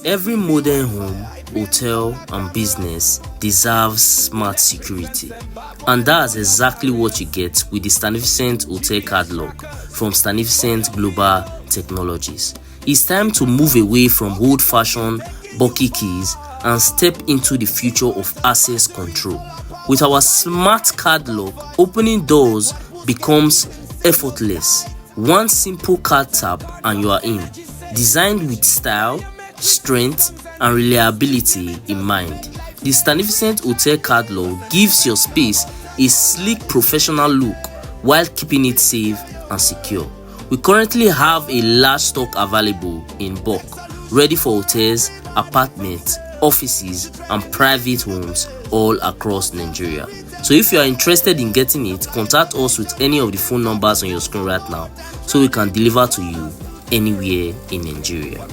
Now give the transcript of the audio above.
Every modern home, hotel, and business deserves smart security. And that's exactly what you get with the Stanificent Hotel Catalog from Stanificent Global Technologies. It's time to move away from old-fashioned bulky keys and step into the future of access control. With our smart card lock, opening doors becomes effortless. One simple card tap and you are in. Designed with style, strength, and reliability in mind, the Stanificent Hotel Card Lock gives your space a sleek professional look while keeping it safe and secure. We currently have a large stock available in bulk, ready for hotels, apartments, offices, and private homes all across Nigeria. So if you are interested in getting it, contact us with any of the phone numbers on your screen right now so we can deliver to you anywhere in Nigeria.